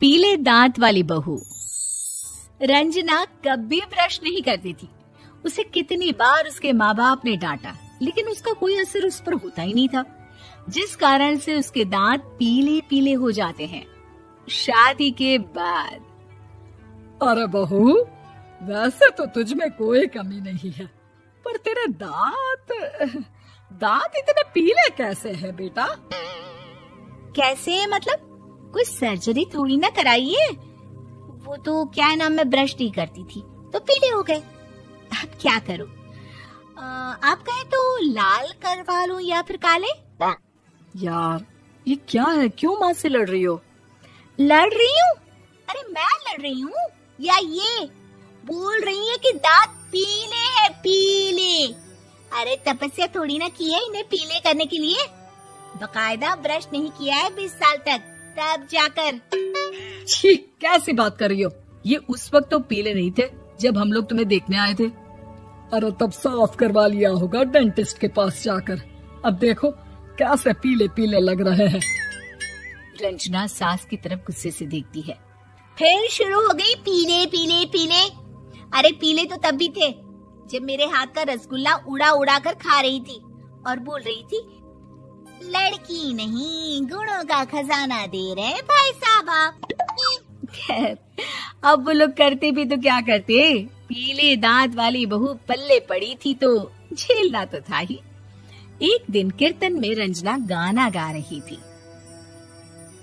पीले दांत वाली बहू। रंजना कभी ब्रश नहीं करती थी। उसे कितनी बार उसके माँ बाप ने डांटा, लेकिन उसका कोई असर उस पर होता ही नहीं था, जिस कारण से उसके दांत पीले पीले हो जाते हैं। शादी के बाद। अरे बहू, वैसे तो तुझ में कोई कमी नहीं है, पर तेरे दांत इतने पीले कैसे हैं बेटा? कैसे मतलब? कोई सर्जरी थोड़ी ना कराई है। वो तो क्या नाम, मैं ब्रश नहीं करती थी तो पीले हो गए। अब क्या करूं? आप कहें तो लाल करवा लूं या फिर काले? यार ये क्या है, क्यों माँ से लड़ रही हो? लड़ रही हूँ? अरे मैं लड़ रही हूँ या ये बोल रही है कि दांत पीले हैं, पीले। अरे तपस्या थोड़ी ना की है इन्हें पीले करने के लिए। बकायदा ब्रश नहीं किया है 20 साल तक, तब जाकर। छी, कैसी बात कर रही हो? ये उस वक्त तो पीले नहीं थे जब हम लोग तुम्हें देखने आए थे। अरे तब साफ करवा लिया होगा डेंटिस्ट के पास जाकर। अब देखो कैसे पीले पीले लग रहे हैं। रंजना सास की तरफ गुस्से से देखती है। फिर शुरू हो गई पीले पीले पीले। अरे पीले तो तब भी थे जब मेरे हाथ का रसगुल्ला उड़ा उड़ा कर खा रही थी और बोल रही थी, लड़की नहीं गुणों का खजाना दे रहे भाई साहब। खैर अब वो लोग करते भी तो क्या करते, पीले दांत वाली बहू पल्ले पड़ी थी तो झेलना तो था ही। एक दिन कीर्तन में रंजना गाना गा रही थी।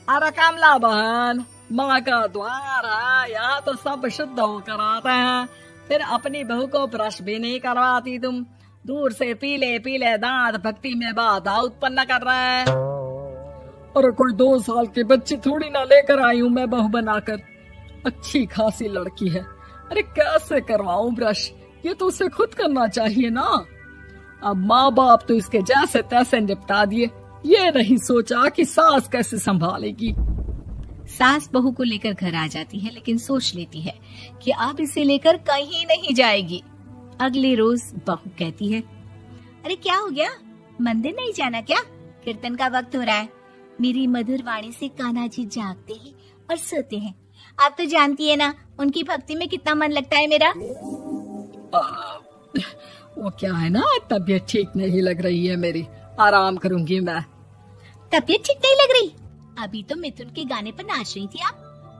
अरे कमला बहन, माँ का द्वार है, यहाँ तो सब शुद्ध होकर आते हैं, फिर अपनी बहू को ब्रश भी नहीं करवाती तुम। दूर से पीले पीले दांत भक्ति में बाधा उत्पन्न कर रहे हैं। और कोई 2 साल के बच्चे थोड़ी ना लेकर आई हूँ मैं बहू बनाकर। अच्छी खासी लड़की है, अरे कैसे करवाऊं ब्रश? ये तो उसे खुद करना चाहिए ना। अब माँ बाप तो इसके जैसे तैसे निपटा दिए, ये नहीं सोचा कि सास कैसे संभालेगी। सास बहू को लेकर घर आ जाती है, लेकिन सोच लेती है कि अब इसे लेकर कहीं नहीं जाएगी। अगले रोज बहू कहती है, अरे क्या हो गया, मंदिर नहीं जाना क्या? कीर्तन का वक्त हो रहा है। मेरी मधुर वाणी से कान्हा जी जागते हैं और सोते हैं। आप तो जानती है ना उनकी भक्ति में कितना मन लगता है मेरा। वो क्या है ना, तबीयत ठीक नहीं लग रही है मेरी, आराम करूंगी मैं। तबीयत ठीक नहीं लग रही? अभी तो मिथुन के गाने पर नाच रही थी आप,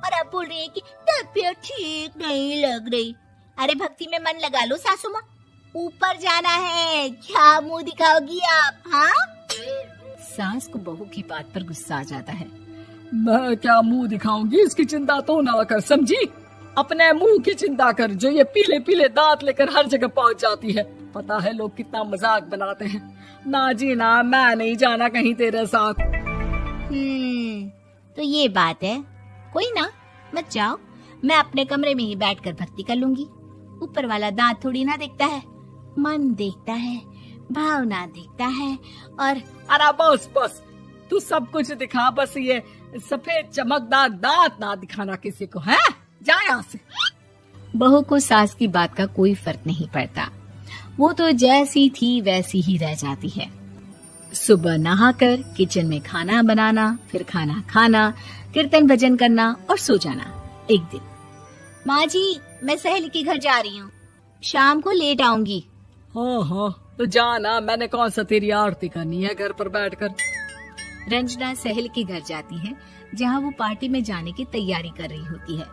और अब बोल रही है कि तबीयत ठीक नहीं लग रही। अरे भक्ति में मन लगा लो सासू माँ, ऊपर जाना है, क्या मुंह दिखाओगी आप? हाँ? सास को बहू की बात पर गुस्सा आ जाता है। मैं क्या मुंह दिखाऊंगी, इसकी चिंता तो ना कर, समझी? अपने मुंह की चिंता कर, जो ये पीले पीले दांत लेकर हर जगह पहुंच जाती है। पता है लोग कितना मजाक बनाते हैं। ना जी ना, मैं नहीं जाना कहीं तेरे साथ। तो ये बात है, कोई ना, मत जाओ, मैं अपने कमरे में ही बैठकर भक्ति कर लूंगी। ऊपर वाला दांत थोड़ी ना देखता है, मन देखता है, भावना देखता है। और अरे बस बस, तू सब कुछ दिखा, बस ये सफेद चमकदार दांत ना दिखाना किसी को, है? जा यहाँ से। बहू को सास की बात का कोई फर्क नहीं पड़ता, वो तो जैसी थी वैसी ही रह जाती है। सुबह नहाकर किचन में खाना बनाना, फिर खाना खाना, कीर्तन भजन करना और सो जाना। एक दिन, माँ जी मैं सहेली के घर जा रही हूँ, शाम को लेट आऊंगी। हाँ, तो जाना, मैंने कौन सा तेरी आरती करनी है घर पर बैठकर। रंजना सहेली के घर जाती है, जहाँ वो पार्टी में जाने की तैयारी कर रही होती है।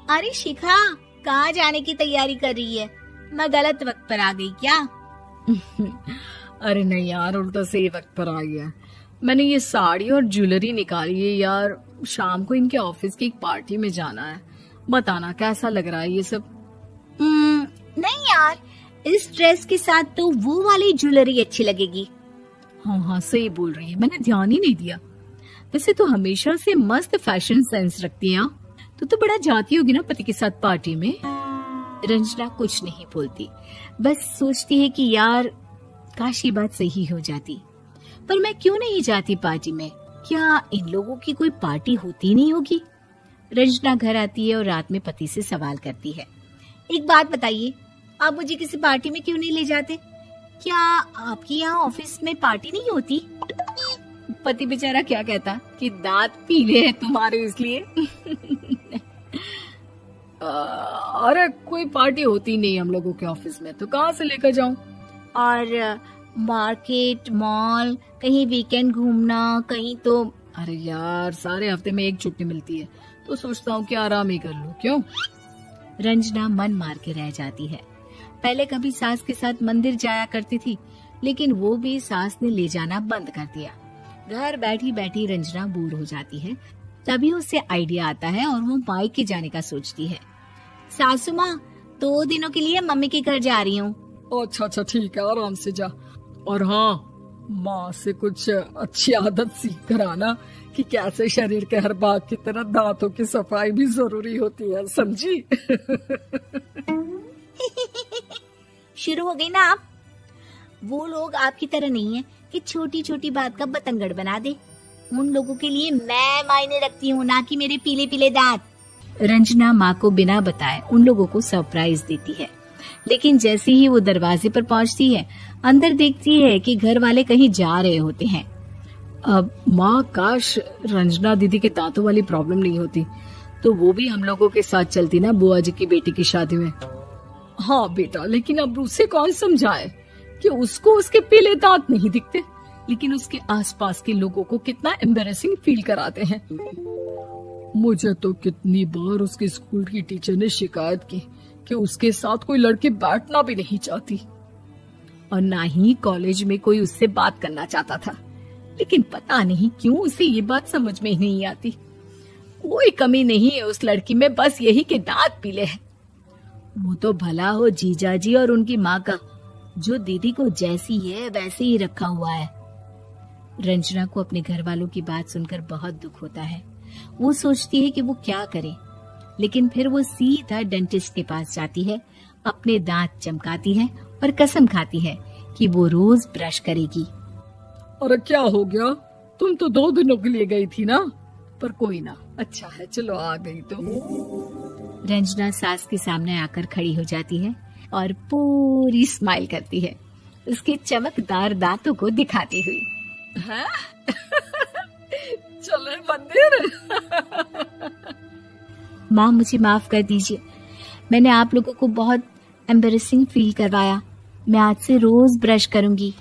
अरे शिखा, कहाँ जाने की तैयारी कर रही है? मैं गलत वक्त पर आ गई क्या? अरे नहीं यार, उल्टा सही वक्त पर आई है। मैंने ये साड़ी और ज्वेलरी निकाली है यार, शाम को इनके ऑफिस की एक पार्टी में जाना है। बताना कैसा लग रहा है ये सब? नहीं यार, इस ड्रेस के साथ तो वो वाली ज्वेलरी अच्छी लगेगी। हाँ सही बोल रही है, मैंने ध्यान ही नहीं दिया। वैसे तो हमेशा से मस्त फैशन सेंस रखती है। तो बड़ा जाती होगी ना पति के साथ पार्टी में। रंजना कुछ नहीं बोलती, बस सोचती है कि यार काश ये बात सही हो जाती, पर मैं क्यों नहीं जाती पार्टी में? क्या इन लोगों की कोई पार्टी होती नहीं होगी? रंजना घर आती है और रात में पति से सवाल करती है, एक बात बताइए, आप मुझे किसी पार्टी में क्यों नहीं ले जाते? क्या आपके यहाँ ऑफिस में पार्टी नहीं होती? पति बेचारा क्या कहता कि दांत पीले हैं तुम्हारे इसलिए। अरे कोई पार्टी होती नहीं हम लोगों के ऑफिस में, तो कहाँ से लेकर जाऊं? और मार्केट, मॉल, कहीं वीकेंड घूमना, कहीं तो। अरे यार सारे हफ्ते में एक छुट्टी मिलती है, तो सोचता हूँ कि आराम ही कर लूं। क्यों? रंजना मन मार के रह जाती है। पहले कभी सास के साथ मंदिर जाया करती थी, लेकिन वो भी सास ने ले जाना बंद कर दिया। घर बैठी बैठी रंजना बोर हो जाती है। तभी उसे आइडिया आता है और वो मायके जाने का सोचती है। सासू माँ, 2 दिनों के लिए मम्मी के घर जा रही हूँ। अच्छा अच्छा ठीक है, आराम से जा। और हाँ, माँ से कुछ अच्छी आदत सीख कर आना कि कैसे शरीर के हर भाग की तरह दांतों की सफाई भी जरूरी होती है, समझी? शुरू हो गई ना आप। वो लोग आपकी तरह नहीं है कि छोटी छोटी बात का बतंगड़ बना दे। उन लोगों के लिए मैं मायने रखती हूँ, ना कि मेरे पीले पीले दांत। रंजना माँ को बिना बताए उन लोगों को सरप्राइज देती है, लेकिन जैसे ही वो दरवाजे पर पहुँचती है, अंदर देखती है कि घर वाले कहीं जा रहे होते हैं। अब माँ, काश रंजना दीदी के दांतों वाली प्रॉब्लम नहीं होती, तो वो भी हम लोगों के साथ चलती ना बुआ जी की बेटी की शादी में। हाँ बेटा, लेकिन अब उसे कौन समझाए कि उसको उसके पीले दांत नहीं दिखते, लेकिन उसके आसपास के लोगों को कितना एम्बैरेसिंग फील कराते हैं। मुझे तो कितनी बार उसके स्कूल की टीचर ने शिकायत की कि उसके साथ कोई लड़की बैठना भी नहीं चाहती, और ना ही कॉलेज में कोई उससे बात करना चाहता था। लेकिन पता नहीं क्यों उसे ये बात समझ में ही नहीं आती। कोई कमी नहीं है उस लड़की में, बस यही कि दांत पीले हैं। वो तो भला हो जीजा जी और उनकी माँ का, जो दीदी को जैसी है वैसे ही रखा हुआ है। रंजना को अपने घर वालों की बात सुनकर बहुत दुख होता है। वो सोचती है कि वो क्या करे, लेकिन फिर वो सीधा डेंटिस्ट के पास जाती है, अपने दांत चमकाती है और कसम खाती है कि वो रोज ब्रश करेगी। अरे क्या हो गया? तुम तो 2 दिनों के लिए गई थी ना, पर कोई ना, अच्छा है, चलो आ गई तो। रंजना सास के सामने आकर खड़ी हो जाती है और पूरी स्माइल करती है, उसके चमकदार दांतों को दिखाती हुई। हैं? चले मंदिर? माँ, मुझे माफ कर दीजिए, मैंने आप लोगों को बहुत एम्बैरेसिंग फील करवाया। मैं आज से रोज ब्रश करूंगी।